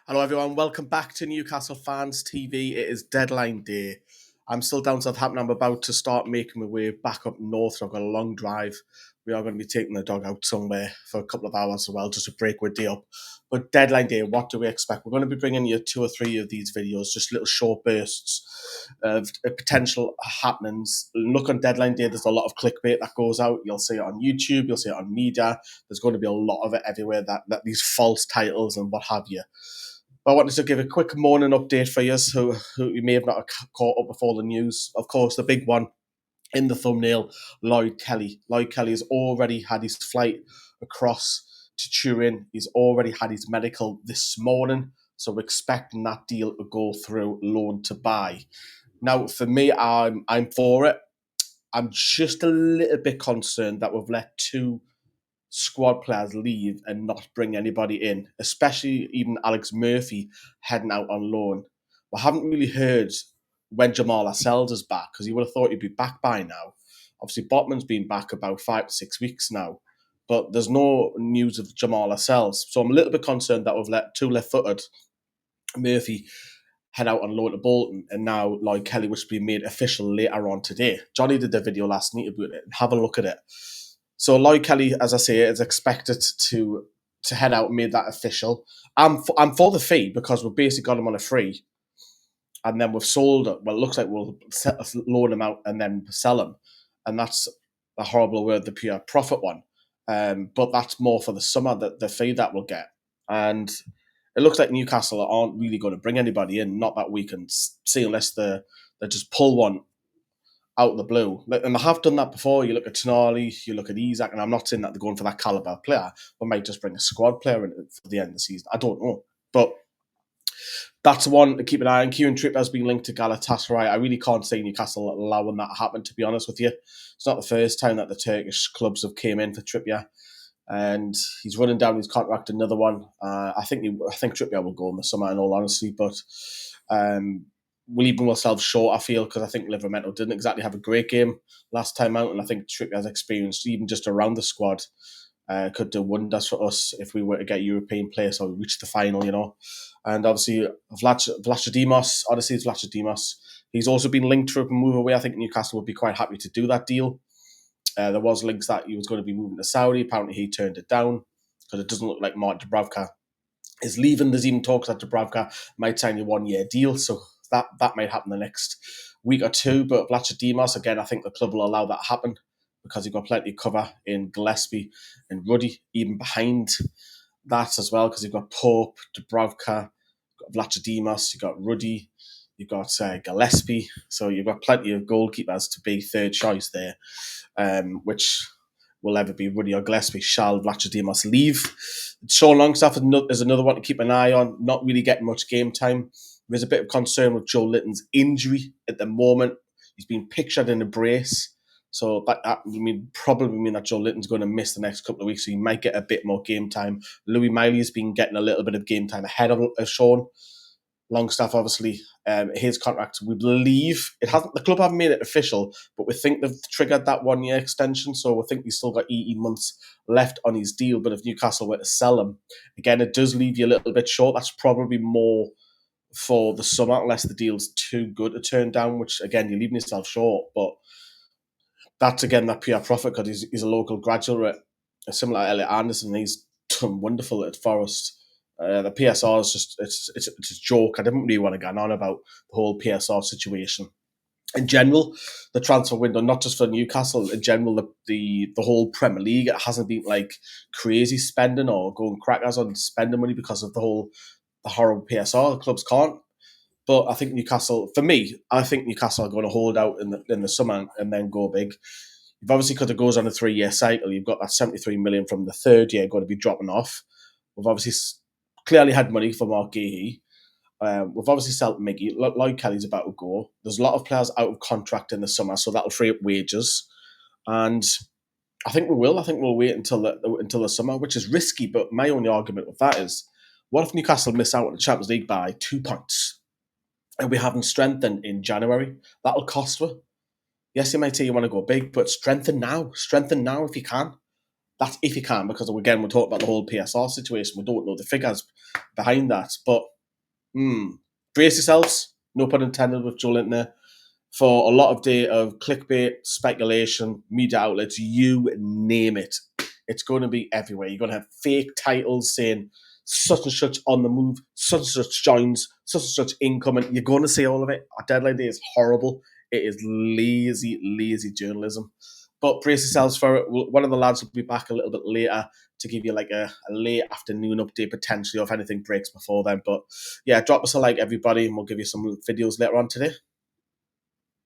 Hello, everyone. Welcome back to Newcastle Fans TV. It is deadline day. I'm still down Southampton. I'm about to start making my way back up north. I've got a long drive. We are going to be taking the dog out somewhere for a couple of hours as well, just to break our day up. But deadline day, what do we expect? We're going to be bringing you 2 or 3 of these videos, just little short bursts of potential happenings. Look, on deadline day, there's a lot of clickbait that goes out. You'll see it on YouTube. You'll see it on media. There's going to be a lot of it everywhere, that these false titles and what have you. I wanted to give a quick morning update for you who you may have not caught up with all the news. Of course, the big one in the thumbnail, Lloyd Kelly. Lloyd Kelly has already had his flight across to Turin. He's already had his medical this morning. So we're expecting that deal to go through loan to buy. Now, for me, I'm for it. I'm just a little bit concerned that we've let 2 squad players leave and not bring anybody in, especially even Alex Murphy heading out on loan. We haven't really heard when Jamal Lascelles is back, because you would have thought he'd be back by now. Obviously, Botman's been back about 5 to 6 weeks now, but there's no news of Jamal Lascelles. So I'm a little bit concerned that we've let 2 left-footed Murphy head out on loan to Bolton, and now Lloyd Kelly, which will be made official later on today. Johnny did the video last night about it. Have a look at it. So Lloyd Kelly, as I say, is expected to head out and made that official. I'm for the fee, because we've basically got him on a free, and then we've sold it. Well, it looks like we'll loan him out and then sell him, and that's a horrible word, the pure profit one. But that's more for the summer, the fee that we'll get. And it looks like Newcastle aren't really going to bring anybody in, not that we can see, unless they just pull one out of the blue. And they have done that before. You look at Tonali, you look at Isak, and I'm not saying that they're going for that calibre player. We might just bring a squad player in for the end of the season. I don't know. But that's one to keep an eye on. Kieran Trippier has been linked to Galatasaray. I really can't see Newcastle allowing that to happen, to be honest with you. It's not the first time that the Turkish clubs have came in for Trippier, and he's running down his contract, another one. I think Trippier will go in the summer, in all honesty, but we'll leave ourselves short, I feel, because I think Livramento didn't exactly have a great game last time out, and I think Trippier's experience, even just around the squad, could do wonders for us if we were to get European players or reach the final, And obviously, Vlachodimos, he's also been linked to a move away. I think Newcastle would be quite happy to do that deal. There was links that he was going to be moving to Saudi. Apparently, he turned it down because it doesn't look like Mark Dubravka is leaving. There's even talks that Dubravka might sign a 1-year deal, so that might happen the next week or 2. But Vlachodimos, again, I think the club will allow that to happen, because you've got plenty of cover in Gillespie and Ruddy, even behind that as well, because you've got Pope, Dubravka, Vlachodimos, you've got Ruddy, you've got Gillespie. So you've got plenty of goalkeepers to be third choice there, which will ever be Ruddy or Gillespie. Shall Vlachodimos leave? Sean Longstaff is another one to keep an eye on, not really getting much game time. There's a bit of concern with Joe Litton's injury at the moment. He's been pictured in a brace, so that probably mean that Joe Litton's going to miss the next couple of weeks, so he might get a bit more game time. Louis Miley's been getting a little bit of game time ahead of Sean Longstaff, obviously. His contract, we believe, the club haven't made it official, but we think they've triggered that 1-year extension, so we think he's still got 18 months left on his deal. But if Newcastle were to sell him, again, it does leave you a little bit short. That's probably more for the summer, unless the deal's too good to turn down, which, again, you're leaving yourself short. But that's, again, that pure profit, because he's a local graduate, similar to Elliot Anderson. He's done wonderful at Forest. The PSR is just, it's a joke. I didn't really want to get on about the whole PSR situation. In general, the transfer window, not just for Newcastle, in general, the whole Premier League, it hasn't been like crazy spending or going crackers on spending money because of the horrible PSR. The clubs can't. But I think Newcastle, for me, I think Newcastle are going to hold out in the summer and then go big. You've obviously, because it goes on a 3-year cycle, you've got that 73 million from the third year going to be dropping off. We've obviously clearly had money for Mark Gahey. We've obviously sold Miggy. Lloyd Kelly's about to go. There's a lot of players out of contract in the summer, so that'll free up wages. And I think we will. I think we'll wait until the summer, which is risky. But my only argument with that is, what if Newcastle miss out on the Champions League by 2 points, and we haven't strengthened in January? That'll cost us. Yes, you might say you want to go big, but strengthen now. Strengthen now if you can. That's if you can, because again, we're talking about the whole PSR situation. We don't know the figures behind that, but Brace yourselves, no pun intended with Joel in there, for a lot of day of clickbait, speculation, media outlets, you name it. It's going to be everywhere. You're going to have fake titles saying such and such on the move, such and such joins, such and such incoming. You're going to see all of it. Our deadline day is horrible. It is lazy, lazy journalism. But brace yourselves for it. One of the lads will be back a little bit later to give you like a late afternoon update potentially, or if anything breaks before then. But yeah, drop us a like, everybody, and we'll give you some videos later on today.